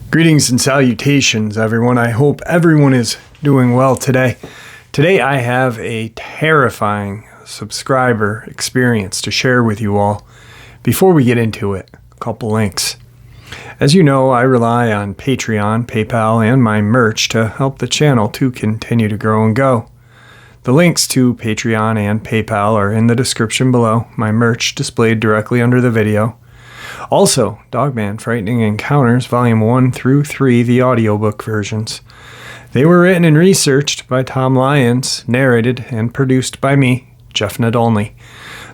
Greetings and salutations, everyone. I hope everyone is doing well today. Today I have a terrifying subscriber experience to share with you all. Before we get into it, a couple links. As you know, I rely on Patreon, PayPal, and my merch to help the channel to continue to grow and go. The links to Patreon and PayPal are in the description below, my merch displayed directly under the video. Also, Dogman Frightening Encounters Volume 1 through 3, the audiobook versions. They were written and researched by Tom Lyons, narrated and produced by me, Jeff Nadolny.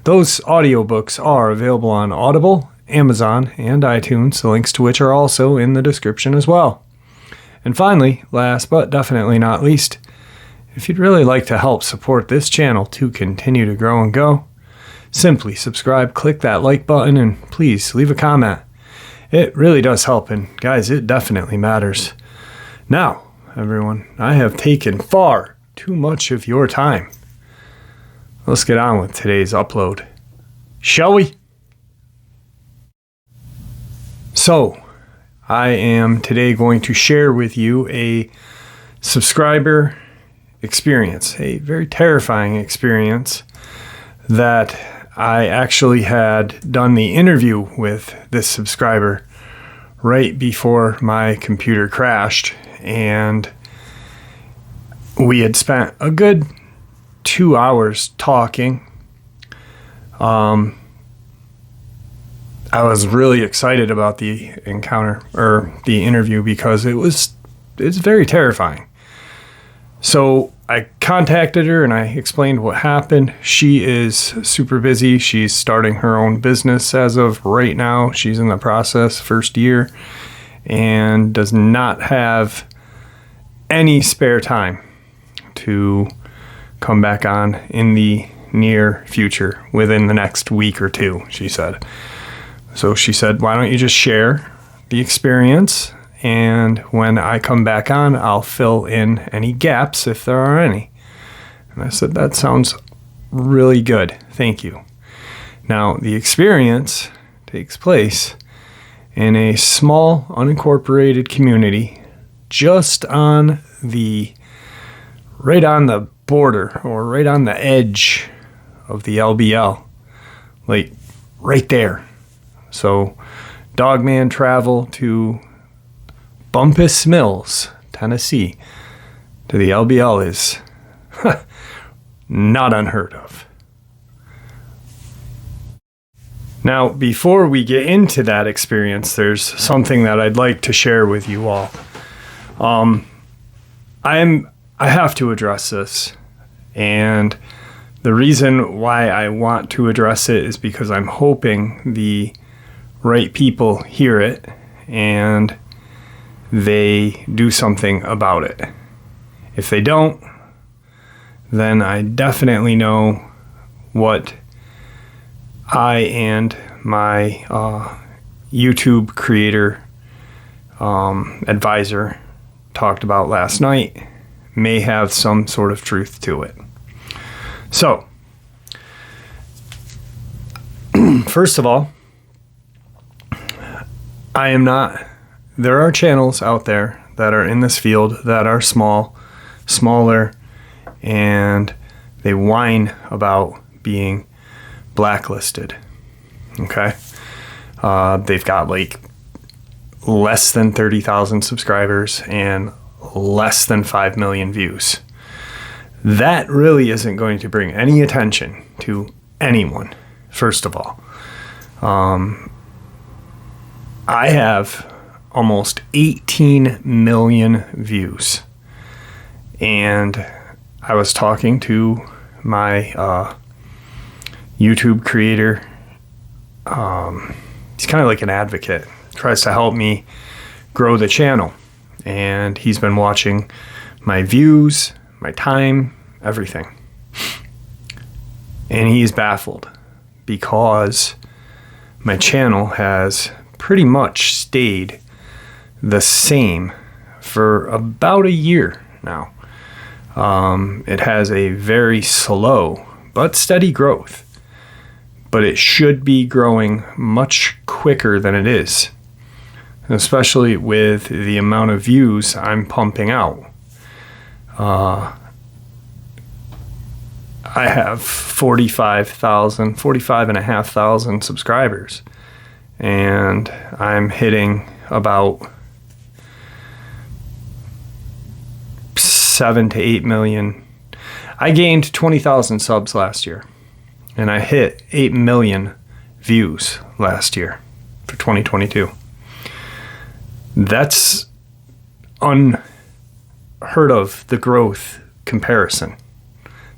Those audiobooks are available on Audible, Amazon, and iTunes, the links to which are also in the description as well. And finally, last but definitely not least, if you'd really like to help support this channel to continue to grow and go, simply subscribe, click that like button, and please leave a comment. It really does help, and guys, it definitely matters. Now, everyone, I have taken far too much of your time. Let's get on with today's upload, shall we? So, I am today going to share with you a subscriber experience, a very terrifying experience that I actually had done the interview with this subscriber right before my computer crashed, and we had spent a good 2 hours talking. I was really excited about the encounter or the interview because it's very terrifying. So I contacted her and I explained what happened. She is super busy. She's starting her own business as of right now. She's in the process, first year, and does not have any spare time to come back on in the near future, within the next week or two, she said. So she said, why don't you just share the experience? And when I come back on, I'll fill in any gaps if there are any. And I said, that sounds really good. Thank you. Now, the experience takes place in a small, unincorporated community just right on the border or right on the edge of the LBL. Like, right there. So, Dogman travel to Bumpus Mills, Tennessee, to the LBL is not unheard of. Now, before we get into that experience, there's something that I'd like to share with you all. I have to address this, and the reason why I want to address it is because I'm hoping the right people hear it and they do something about it. If they don't, then I definitely know what I and my YouTube creator advisor talked about last night may have some sort of truth to it. So, first of all, there are channels out there that are in this field that are smaller, and they whine about being blacklisted. Okay? They've got like less than 30,000 subscribers and less than 5 million views. That really isn't going to bring any attention to anyone, first of all. I have almost 18 million views. And I was talking to my YouTube creator. He's kind of like an advocate, tries to help me grow the channel. And he's been watching my views, my time, everything. And he's baffled because my channel has pretty much stayed the same for about a year now. It has a very slow but steady growth. But it should be growing much quicker than it is, especially with the amount of views I'm pumping out. I have 45,500 subscribers, and I'm hitting about 7 to 8 million. I gained 20,000 subs last year, and I hit 8 million views last year for 2022. That's unheard of, the growth comparison.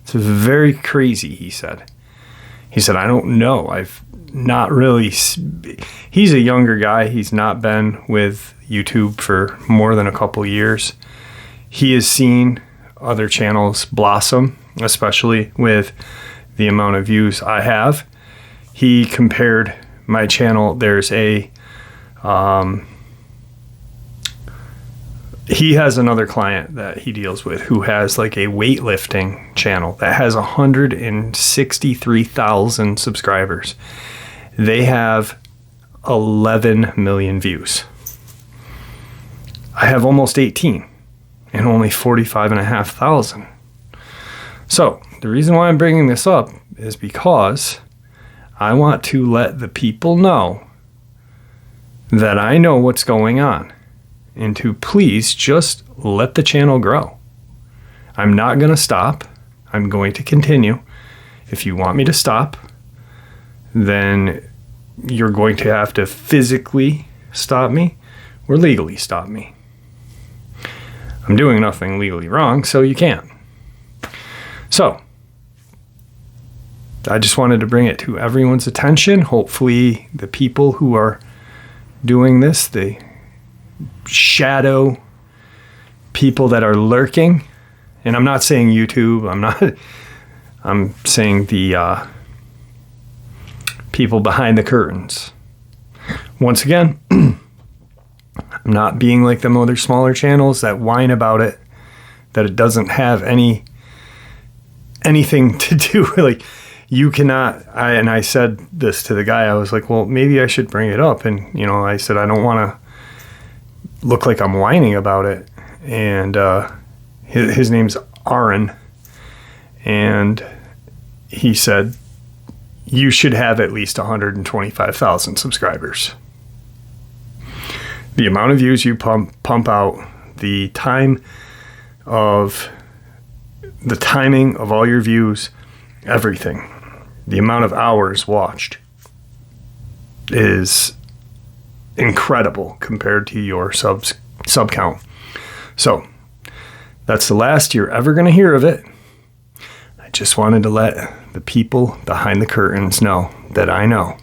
It's very crazy, he said. He said, I don't know. I've not really... He's a younger guy. He's not been with YouTube for more than a couple years. He has seen other channels blossom, especially with the amount of views I have. He compared my channel. There's a... he has another client that he deals with who has like a weightlifting channel that has 163,000 subscribers. They have 11 million views. I have almost 18 and only 45,500. So the reason why I'm bringing this up is because I want to let the people know that I know what's going on, and to please just let the channel grow. I'm not going to stop. I'm going to continue. If you want me to stop, then you're going to have to physically stop me or legally stop me. I'm doing nothing legally wrong, so you can't. So, I just wanted to bring it to everyone's attention. Hopefully the people who are doing this, the shadow people that are lurking, and I'm not saying YouTube, I'm saying the people behind the curtains. Once again, I'm not being like them other smaller channels that whine about it, that it doesn't have anything to do. Like, you cannot, I said this to the guy, I was like, well, maybe I should bring it up. And, I said, I don't want to look like I'm whining about it. And his name's Aaron, and he said, you should have at least 125,000 subscribers. The amount of views you pump out, the timing of all your views, everything, the amount of hours watched is incredible compared to your sub count. So that's the last you're ever going to hear of it. I just wanted to let the people behind the curtains know that I know.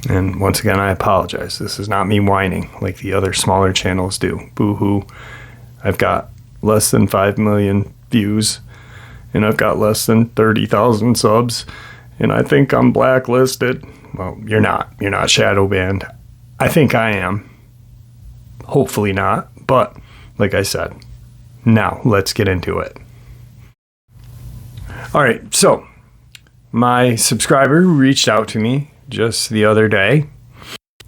And once again, I apologize. This is not me whining like the other smaller channels do. Boo-hoo. I've got less than 5 million views, and I've got less than 30,000 subs, and I think I'm blacklisted. Well, you're not. You're not shadow banned. I think I am. Hopefully not. But like I said, now let's get into it. All right. So my subscriber reached out to me just the other day,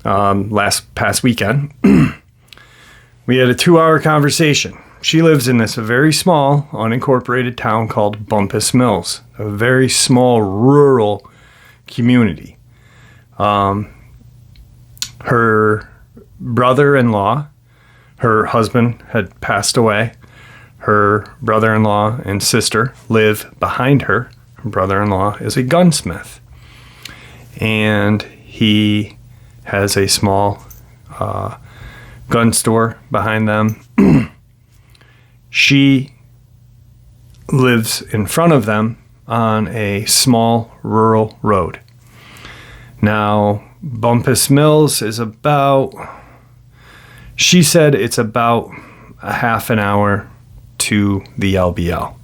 past weekend. We had a 2-hour conversation. She lives in this very small, unincorporated town called Bumpus Mills, a very small rural community. Her brother-in-law, her husband had passed away. Her brother-in-law and sister live behind her. Her brother-in-law is a gunsmith, and he has a small gun store behind them. She lives in front of them on a small rural road. Now, Bumpus Mills is she said it's about a half an hour to the LBL.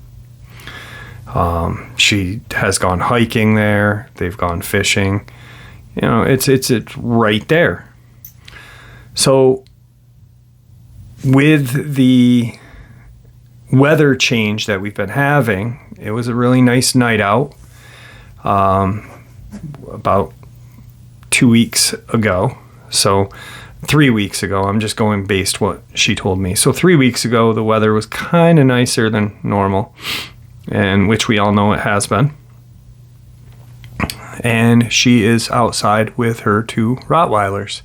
She has gone hiking there. They've gone fishing. It's right there. So with the weather change that we've been having. It was a really nice night out about 2 weeks ago. So 3 weeks ago, I'm just going based what she told me. So 3 weeks ago, the weather was kind of nicer than normal, and which we all know it has been. And she is outside with her 2 Rottweilers.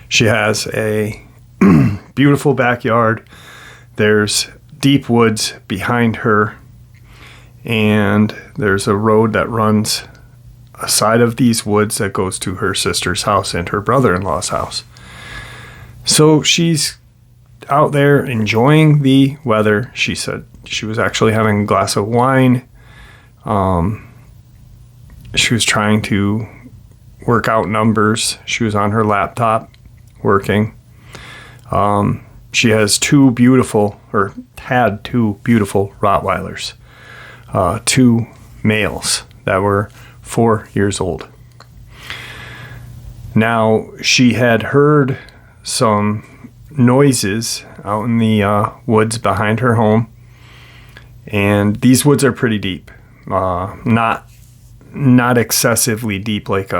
She has a beautiful backyard. There's deep woods behind her, and there's a road that runs aside of these woods that goes to her sister's house and her brother-in-law's house. So she's out there enjoying the weather. She said she was actually having a glass of wine. She was trying to work out numbers. She was on her laptop working. She has 2 beautiful, or had 2 beautiful Rottweilers, 2 males that were 4 years old. Now, she had heard some noises out in the woods behind her home, and these woods are pretty deep. Not excessively deep like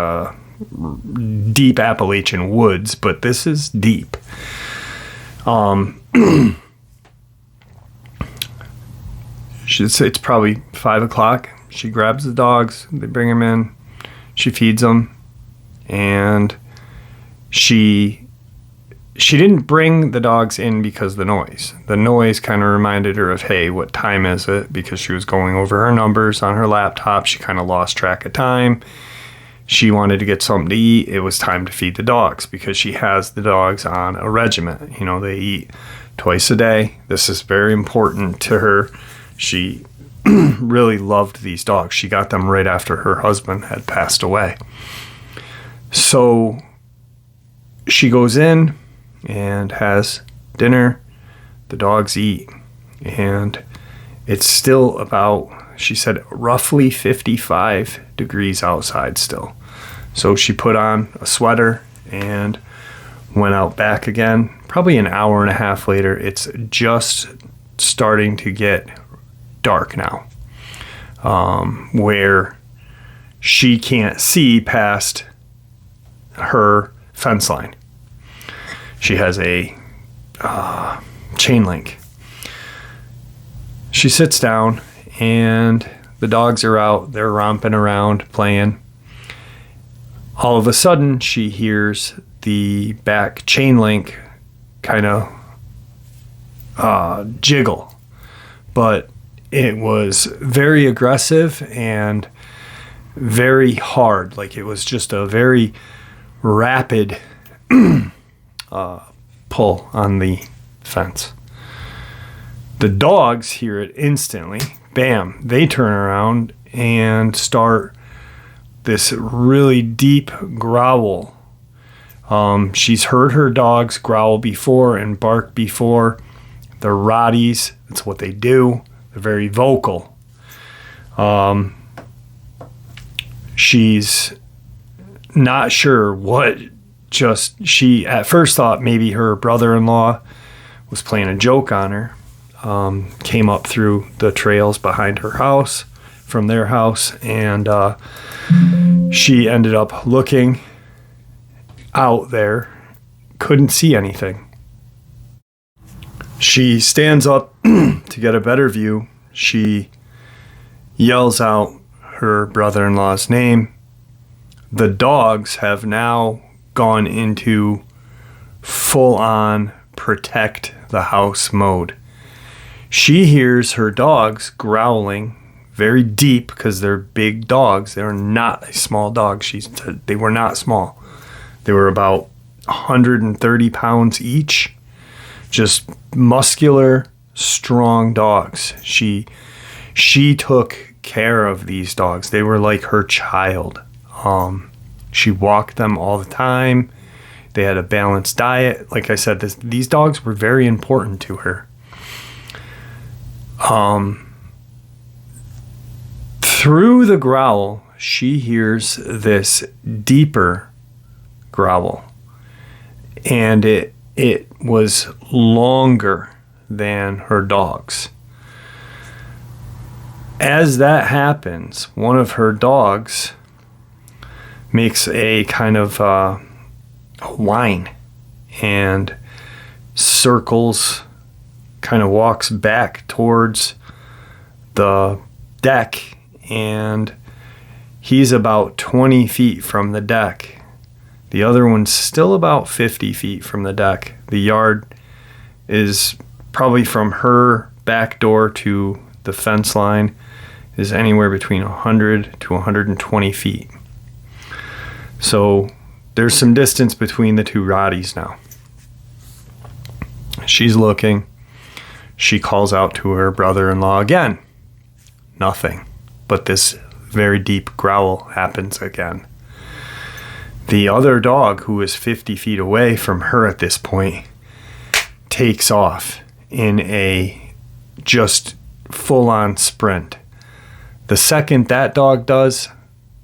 deep Appalachian woods, but this is deep. It's probably 5 o'clock. She grabs the dogs, they bring them in, she feeds them, and she didn't bring the dogs in because of the noise. The noise kind of reminded her of, hey, what time is it? Because she was going over her numbers on her laptop. She kind of lost track of time. She wanted to get something to eat. It was time to feed the dogs because she has the dogs on a regiment. You know, they eat twice a day. This is very important to her. She really loved these dogs. She got them right after her husband had passed away. So she goes in and has dinner. The dogs eat, and it's still about, she said, roughly 55 degrees outside still. So she put on a sweater and went out back again. Probably an hour and a half later, it's just starting to get dark now, where she can't see past her fence line. She has a chain link. She sits down, and the dogs are out. They're romping around, playing. All of a sudden, she hears the back chain link kind of jiggle. But it was very aggressive and very hard. Like, it was just a very rapid pull on the fence. The dogs hear it instantly. Bam, they turn around and start this really deep growl. She's heard her dogs growl before and bark before. They're Rotties. That's what they do. They're very vocal. She's not sure what. She at first thought maybe her brother-in-law was playing a joke on her. Came up through the trails behind her house, from their house, and she ended up looking out there, couldn't see anything. She stands up to get a better view. She yells out her brother-in-law's name. The dogs have now gone into full-on protect the house mode. She hears her dogs growling very deep because they're big dogs. They're not small dogs. They were not small. They were about 130 pounds each. Just muscular, strong dogs. She took care of these dogs. They were like her child. She walked them all the time. They had a balanced diet. Like I said, these dogs were very important to her. Through the growl, she hears this deeper growl. And it was longer than her dogs. As that happens, one of her dogs makes a kind of whine and circles, kind of walks back towards the deck, and he's about 20 feet from the deck. The other one's still about 50 feet from the deck. The yard is probably from her back door to the fence line is anywhere between 100 to 120 feet. So there's some distance between the two Rotties now. She's looking. She calls out to her brother-in-law again. Nothing. But this very deep growl happens again. The other dog, who is 50 feet away from her at this point, takes off in a just full-on sprint. The second that dog does,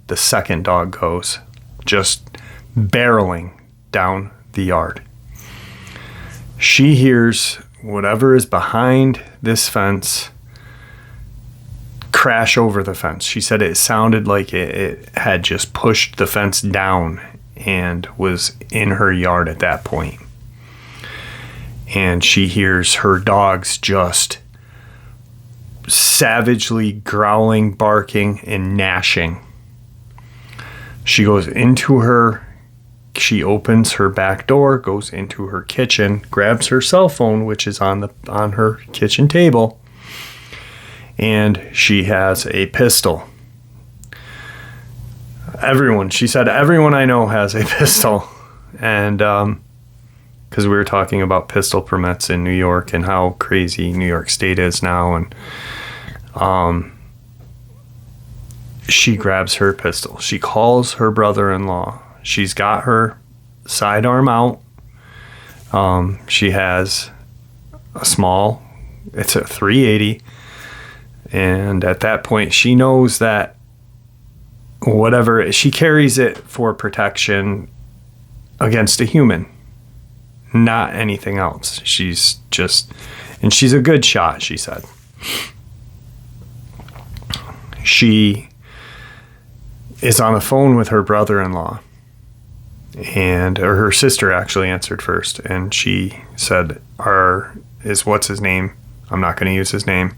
the second dog goes, just barreling down the yard. She hears whatever is behind this fence crash over the fence. She said it sounded like it had just pushed the fence down and was in her yard at that point. And she hears her dogs just savagely growling, barking, and gnashing. She goes into she opens her back door, goes into her kitchen, grabs her cell phone, which is on her kitchen table, and she has a pistol. She said everyone I know has a pistol. And because we were talking about pistol permits in New York and how crazy New York State is now, and she grabs her pistol. She calls her brother-in-law. She's got her sidearm out. She has it's a .380. And at that point, she knows that she carries it for protection against a human, not anything else. She's a good shot, she said. She is on the phone with her brother-in-law, or her sister actually answered first, and she said, what's his name? I'm not going to use his name.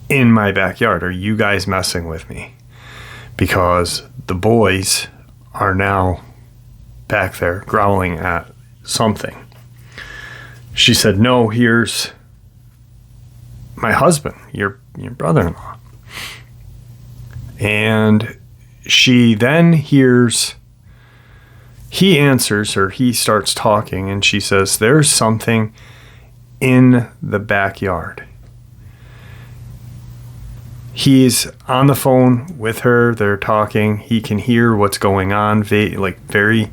In my backyard. Are you guys messing with me? Because the boys are now back there growling at something. She said, no, here's my husband, your brother-in-law. And she then hears, he answers her, he starts talking, and she says, there's something in the backyard. He's on the phone with her. They're talking. He can hear what's going on, very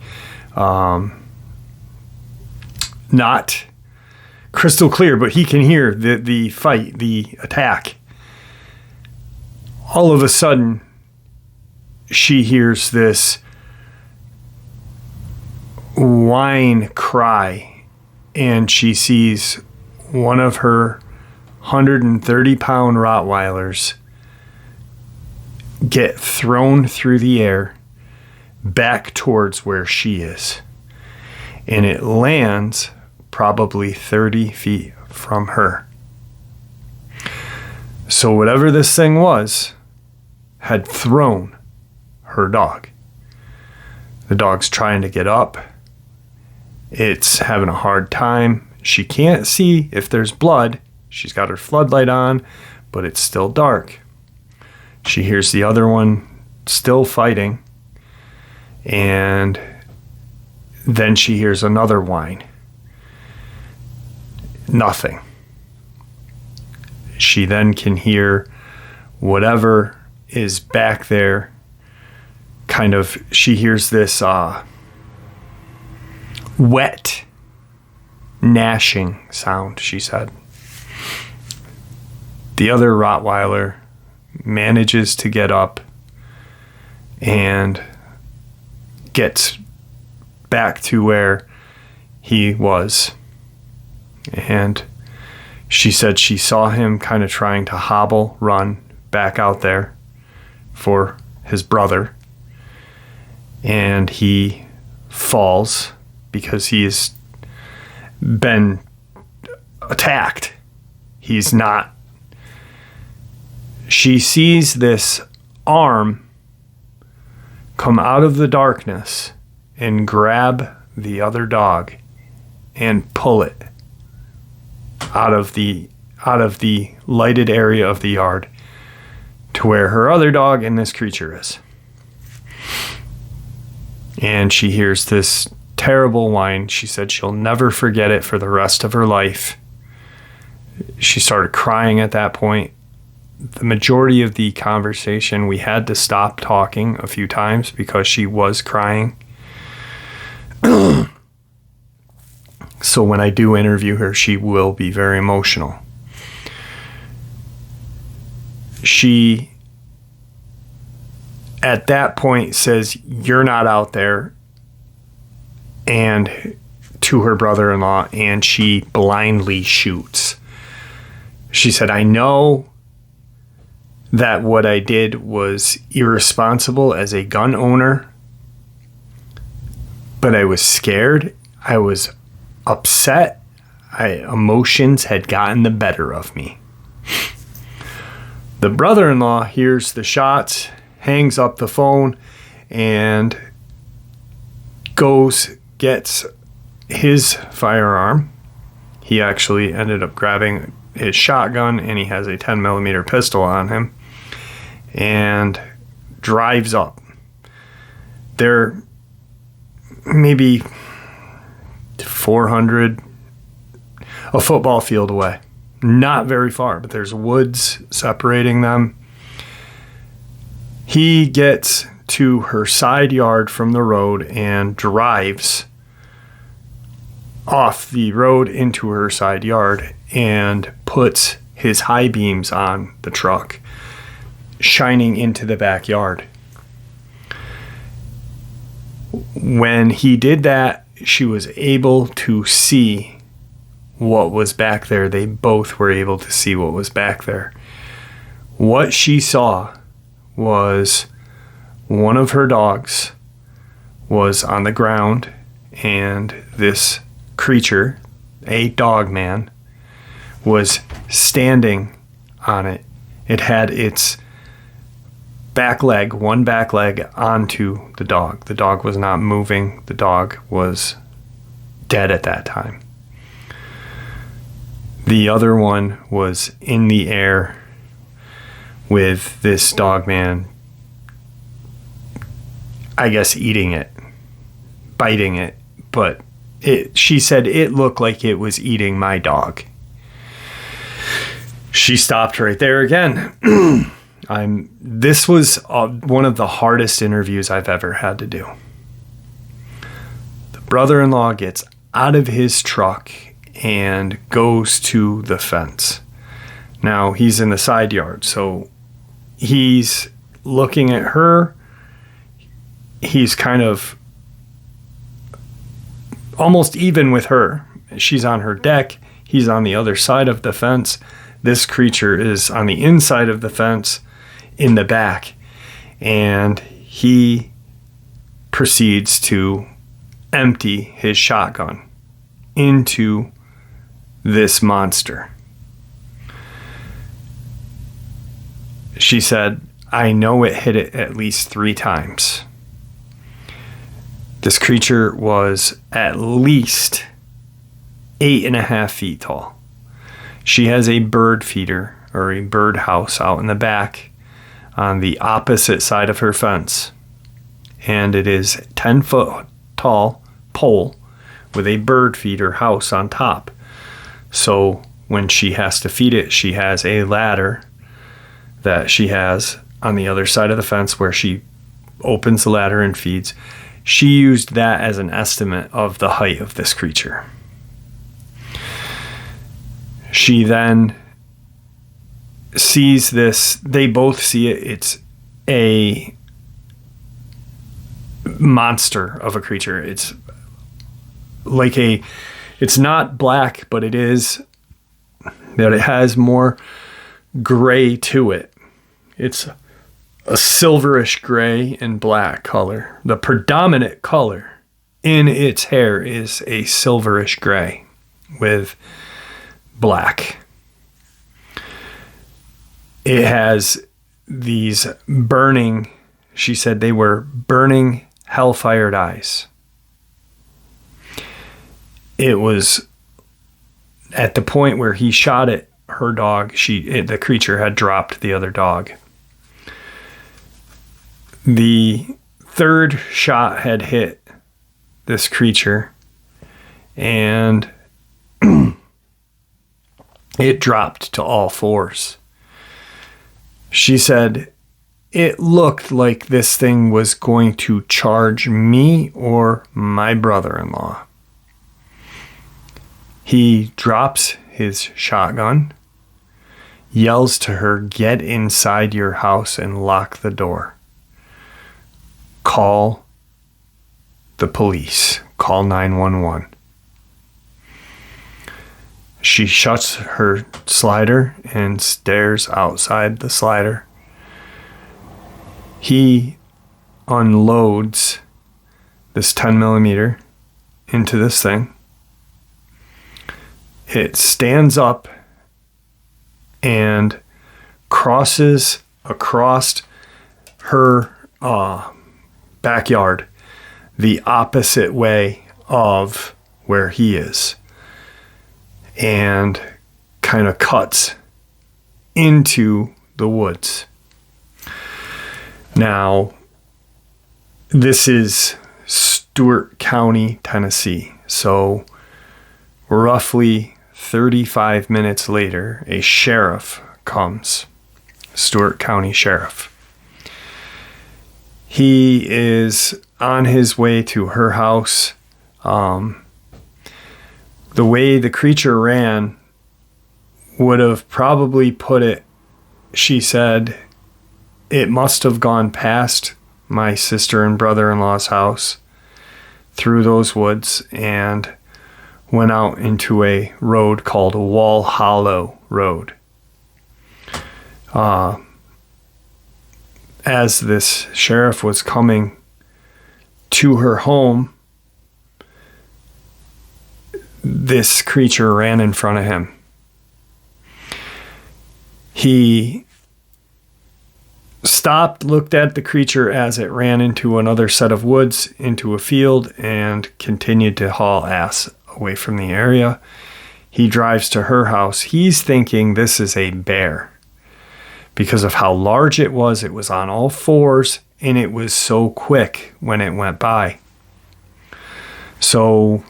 not crystal clear, but he can hear the fight, the attack. All of a sudden, she hears this whine cry, and she sees one of her 130-pound Rottweilers get thrown through the air back towards where she is. And it lands probably 30 feet from her. So whatever this thing was had thrown her dog. The dog's trying to get up. It's having a hard time. She can't see if there's blood. She's got her floodlight on, but it's still dark. She hears the other one still fighting, and then she hears another whine. Nothing. She then can hear whatever is back there. She hears this wet gnashing sound, she said. The other Rottweiler manages to get up and gets back to where he was. And She said she saw him kind of trying to run back out there for his brother, and he falls because he's been attacked. She sees this arm come out of the darkness and grab the other dog and pull it out of the lighted area of the yard to where her other dog and this creature is. And she hears this terrible whine. She said she'll never forget it for the rest of her life. She started crying at that point. The majority of the conversation, we had to stop talking a few times because she was crying. So when I do interview her, she will be very emotional. She, at that point, says, "You're not out there," and to her brother-in-law, and she blindly shoots. She said, "I know that what I did was irresponsible as a gun owner, but I was scared. I was upset. Emotions had gotten the better of me." The brother-in-law hears the shots, hangs up the phone, and gets his firearm. He actually ended up grabbing his shotgun, and he has a 10mm pistol on him, and drives up. They're maybe 400, a football field away. Not very far, but there's woods separating them. He gets to her side yard from the road and drives off the road into her side yard and puts his high beams on the truck, shining into the backyard. When he did that, she was able to see what was back there. They both were able to see what was back there. What she saw was one of her dogs was on the ground, and this creature, a Dogman, was standing on it. It had its one back leg onto the dog. The dog was not moving. The dog was dead at that time. The other one was in the air with this Dogman, I guess, eating it, biting it, but she said it looked like it was eating my dog. She stopped right there again. This was one of the hardest interviews I've ever had to do. The brother-in-law gets out of his truck and goes to the fence. Now, he's in the side yard, so he's looking at her. He's kind of almost even with her. She's on her deck. He's on the other side of the fence. This creature is on the inside of the fence in the back, and he proceeds to empty his shotgun into this monster. She said, "I know it hit it at least 3 times. This creature was at least 8.5 feet tall. She has a bird feeder or a bird house out in the back on the opposite side of her fence. And it is 10-foot tall pole with a bird feeder house on top. So when she has to feed it, she has a ladder that she has on the other side of the fence where she opens the ladder and feeds. She used that as an estimate of the height of this creature. She then sees this. They both see it. It's a monster of a creature. It's like it's not black, but it is that it has more gray to it. It's a silverish gray and black color. The predominant color in its hair is a silverish gray with black. It has these burning, she said they were burning hellfired eyes. It was at the point where he shot at her dog, the creature had dropped the other dog. The third shot had hit this creature, and it dropped to all fours. She said it looked like this thing was going to charge me or my brother-in-law. He drops his shotgun, yells to her, "Get inside your house and lock the door. Call the police. Call 911. She shuts her slider and stares outside the slider. He unloads this 10mm into this thing. It stands up and crosses across her backyard the opposite way of where he is, and kind of cuts into the woods. Now, this is Stewart County, Tennessee. So roughly 35 minutes later, a sheriff comes, Stewart County Sheriff. He is on his way to her house. The way the creature ran would have probably put it, she said, it must have gone past my sister and brother-in-law's house through those woods and went out into a road called Wall Hollow Road. As this sheriff was coming to her home, this creature ran in front of him. He stopped, looked at the creature as it ran into another set of woods, into a field, and continued to haul ass away from the area. He drives to her house. He's thinking this is a bear because of how large it was. It was on all fours, and it was so quick when it went by. So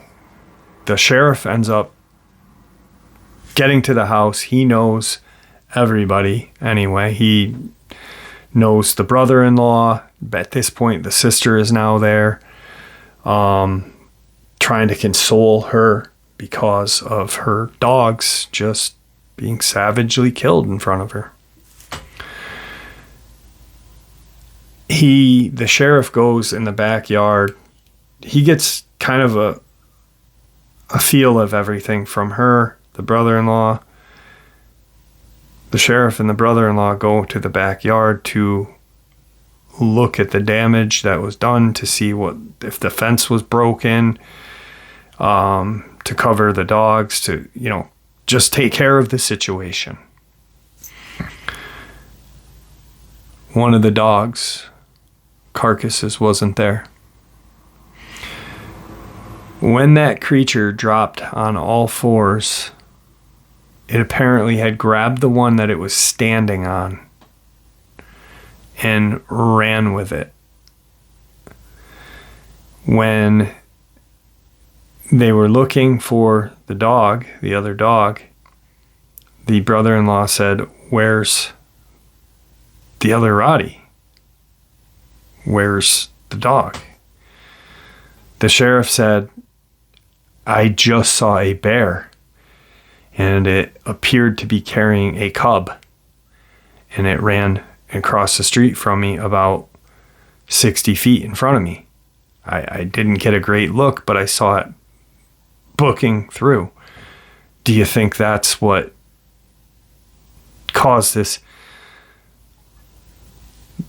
the sheriff ends up getting to the house. He knows everybody anyway. He knows the brother-in-law. At this point, the sister is now there, trying to console her because of her dogs just being savagely killed in front of her. The sheriff goes in the backyard. He gets kind of a feel of everything from her, the brother-in-law. The sheriff and the brother-in-law go to the backyard to look at the damage that was done, to see if the fence was broken, to cover the dogs, to, just take care of the situation. One of the dogs' carcasses wasn't there. When that creature dropped on all fours, it apparently had grabbed the one that it was standing on and ran with it. When they were looking for the dog, the other dog, the brother-in-law said, "Where's the other Roddy? Where's the dog?" The sheriff said, "I just saw a bear, and it appeared to be carrying a cub, and it ran across the street from me about 60 feet in front of me. I didn't get a great look, but I saw it booking through. Do you think that's what caused this.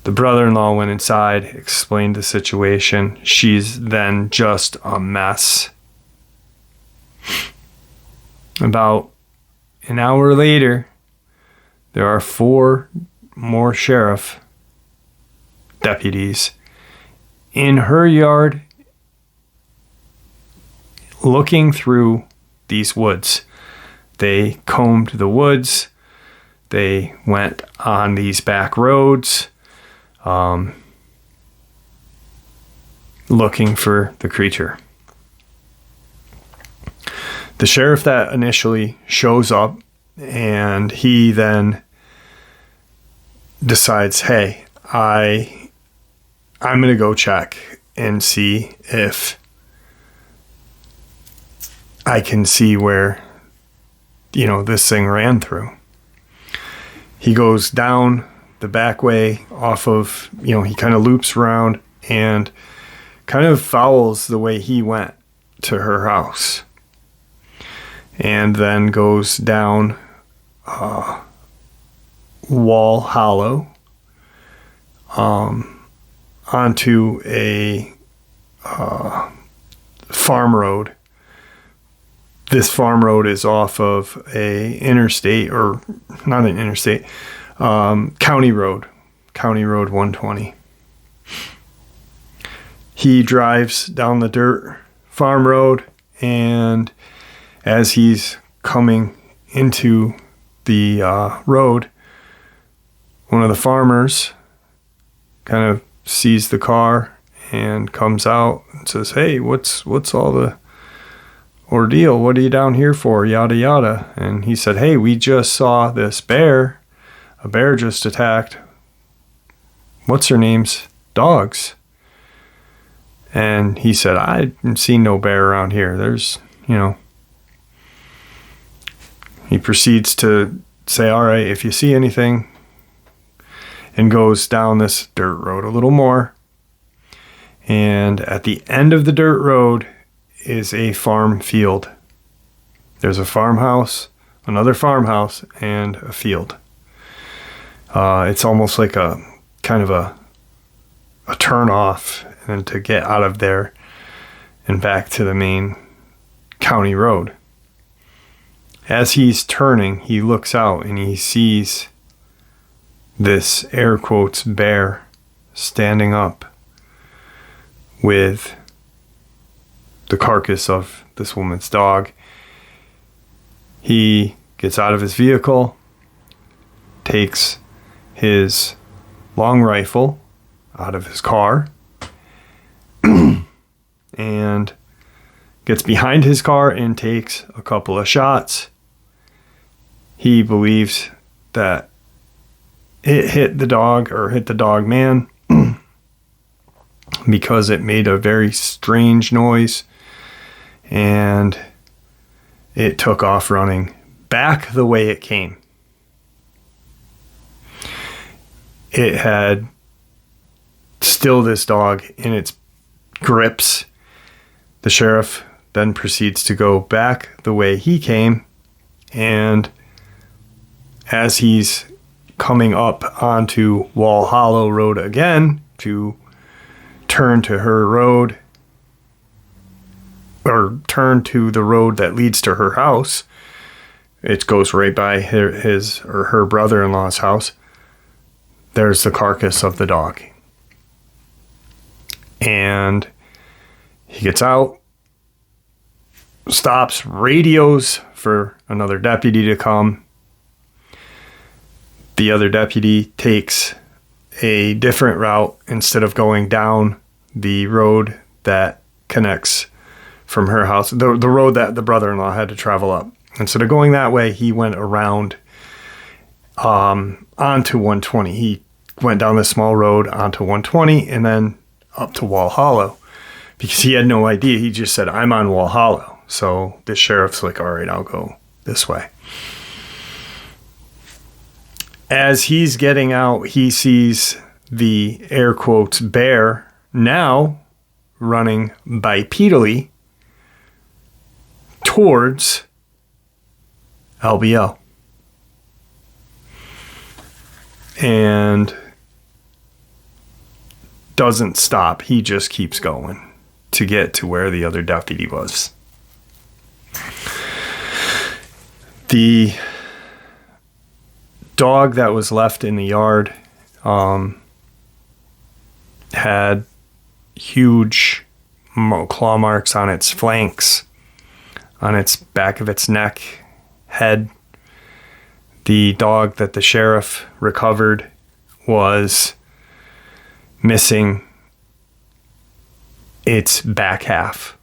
The brother-in-law went inside, explained the situation. She's then just a mess. About an hour later, there are 4 more sheriff deputies in her yard looking through these woods. They combed the woods. They went on these back roads, looking for the creature. The sheriff that initially shows up, and he then decides, hey, I'm going to go check and see if I can see where, this thing ran through. He goes down the back way off of, he kind of loops around and kind of follows the way he went to her house. And then goes down Wall Hollow onto a farm road. This farm road is off of a interstate, or not an interstate, county road 120. He drives down the dirt farm road, and as he's coming into the road, one of the farmers kind of sees the car and comes out and says, hey, what's all the ordeal? What are you down here for? Yada, yada. And he said, hey, we just saw this bear. A bear just attacked what's her name's dogs. And he said, I didn't see no bear around here. There's, He proceeds to say, all right, if you see anything, and goes down this dirt road a little more. And at the end of the dirt road is a farm field. There's a farmhouse, another farmhouse, and a field. It's almost like a kind of a turn off and to get out of there and back to the main county road. As he's turning, he looks out and he sees this air quotes bear standing up with the carcass of this woman's dog. He gets out of his vehicle, takes his long rifle out of his car, and gets behind his car and takes a couple of shots. He believes that it hit the dog, or hit the dog man, because it made a very strange noise, and it took off running back the way it came. It had still this dog in its grips. The sheriff then proceeds to go back the way he came, and as he's coming up onto Wall Hollow Road again to turn to her road, or turn to the road that leads to her house, it goes right by his or her brother-in-law's house. There's the carcass of the dog. And he gets out, stops, radios for another deputy to come. The other deputy takes a different route instead of going down the road that connects from her house, the road that the brother-in-law had to travel up. Instead of going that way, he went around onto 120. He went down this small road onto 120 and then up to Wall Hollow, because he had no idea. He just said, I'm on Wall Hollow. So the sheriff's like, all right, I'll go this way. As he's getting out, he sees the air quotes bear now running bipedally towards LBL. and doesn't stop. He just keeps going to get to where the other deputy was. The dog that was left in the yard had huge claw marks on its flanks, on its back of its neck, head. The dog that the sheriff recovered was missing its back half.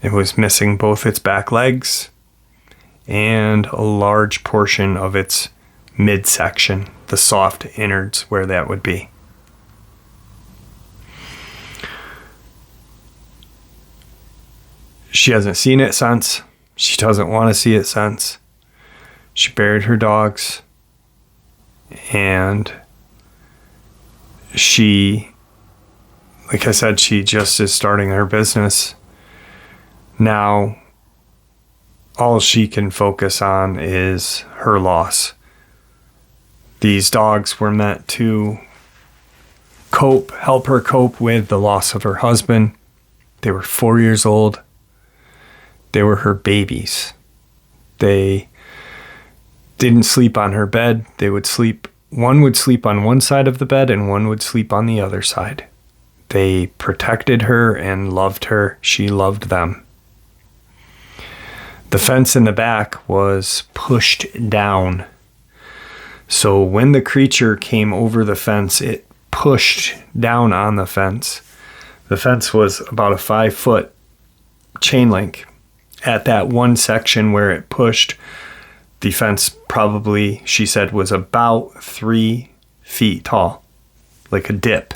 It was missing both its back legs and a large portion of its midsection, the soft innards where that would be. She hasn't seen it since. She doesn't want to see it since. She buried her dogs, and she, like I said, she just is starting her business. Now, all she can focus on is her loss. These dogs were meant to help her cope with the loss of her husband. They were 4 years old. They were her babies. They didn't sleep on her bed. One would sleep on one side of the bed and one would sleep on the other side. They protected her and loved her. She loved them. The fence in the back was pushed down. So when the creature came over the fence, it pushed down on the fence. The fence was about a 5-foot chain link. At that one section where it pushed, the fence probably, she said, was about 3 feet tall, like a dip.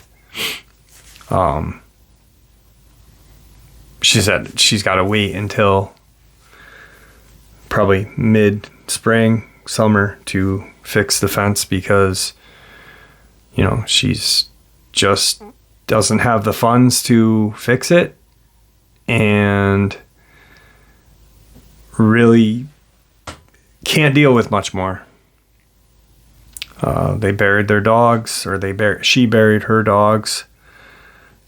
She said she's got to wait until probably mid-spring, summer to fix the fence because, she's just doesn't have the funds to fix it and really can't deal with much more. They buried their dogs, or she buried her dogs.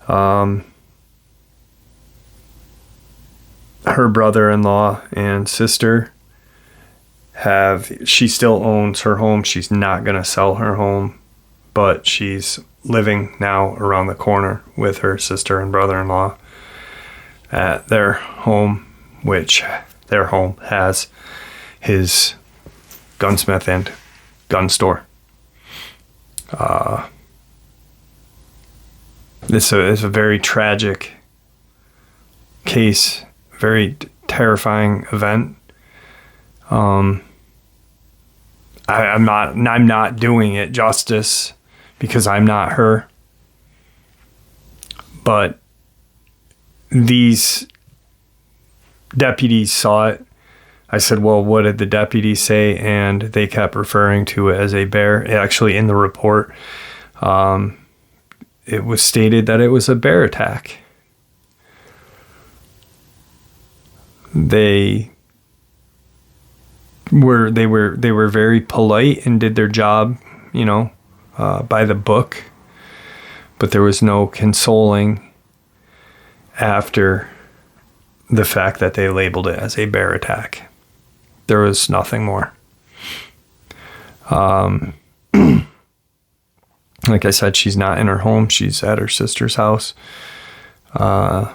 Her brother-in-law and sister she still owns her home. She's not going to sell her home, but she's living now around the corner with her sister and brother-in-law at their home, which their home has his gunsmith and gun store. This is a very tragic case, very terrifying event. I'm not doing it justice because I'm not her. But these deputies saw it. I said, well, what did the deputies say? And they kept referring to it as a bear. Actually, in the report, it was stated that it was a bear attack. They were very polite and did their job, by the book. But there was no consoling after the fact that they labeled it as a bear attack. There was nothing more. Like I said, she's not in her home. She's at her sister's house,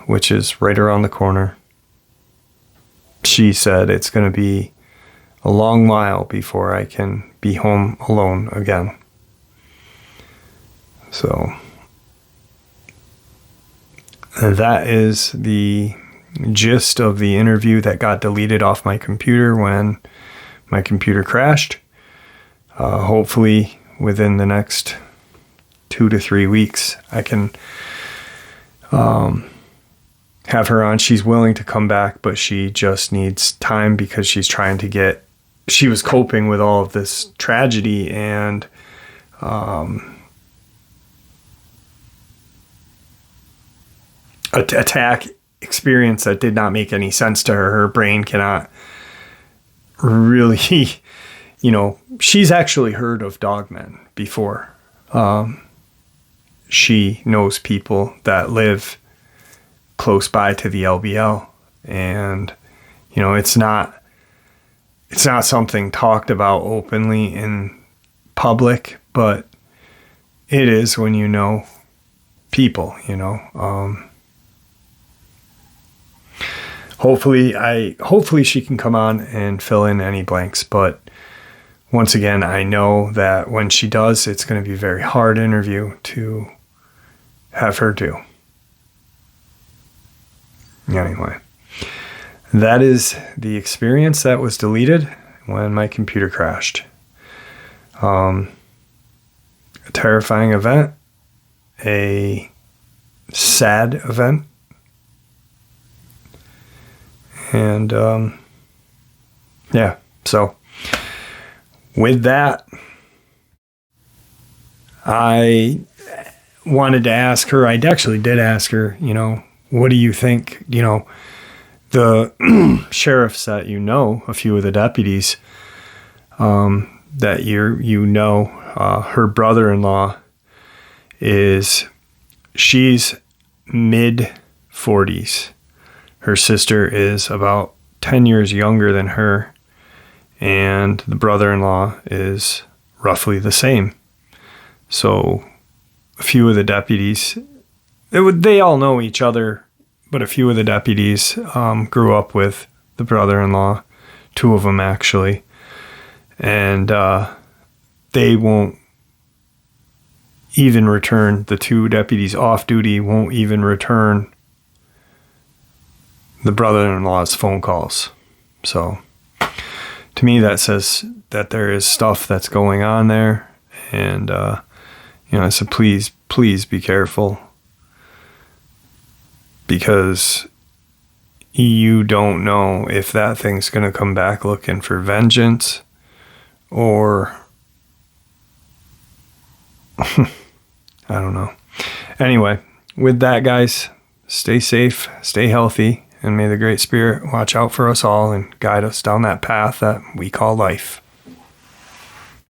which is right around the corner. She said it's going to be a long while before I can be home alone again. So that is the gist of the interview that got deleted off my computer when my computer crashed. Hopefully within the next 2 to 3 weeks, I can have her on. She's willing to come back, but she just needs time because she was coping with all of this tragedy and attack experience that did not make any sense to her. Her brain cannot really she's actually heard of Dogman before. She knows people that live close by to the LBL, and it's not something talked about openly in public, but it is when you know people. Hopefully she can come on and fill in any blanks, but once again, I know that when she does, it's going to be a very hard interview to have her do. Anyway, that is the experience that was deleted when my computer crashed. A terrifying event, a sad event, and so with that, I wanted to ask her, I actually did ask her, what do you think, the sheriffs that a few of the deputies that her brother-in-law she's mid-40s. Her sister is about 10 years younger than her, and the brother-in-law is roughly the same. So a few of the deputies, they all know each other, but a few of the deputies grew up with the brother-in-law, 2 of them actually, and they won't even return, the 2 deputies off duty won't even return the brother-in-law's phone calls. So to me, that says that there is stuff that's going on there, and so please be careful, because you don't know if that thing's going to come back looking for vengeance, or I don't know. Anyway, with that, guys, stay safe, stay healthy, and may the Great Spirit watch out for us all and guide us down that path that we call life.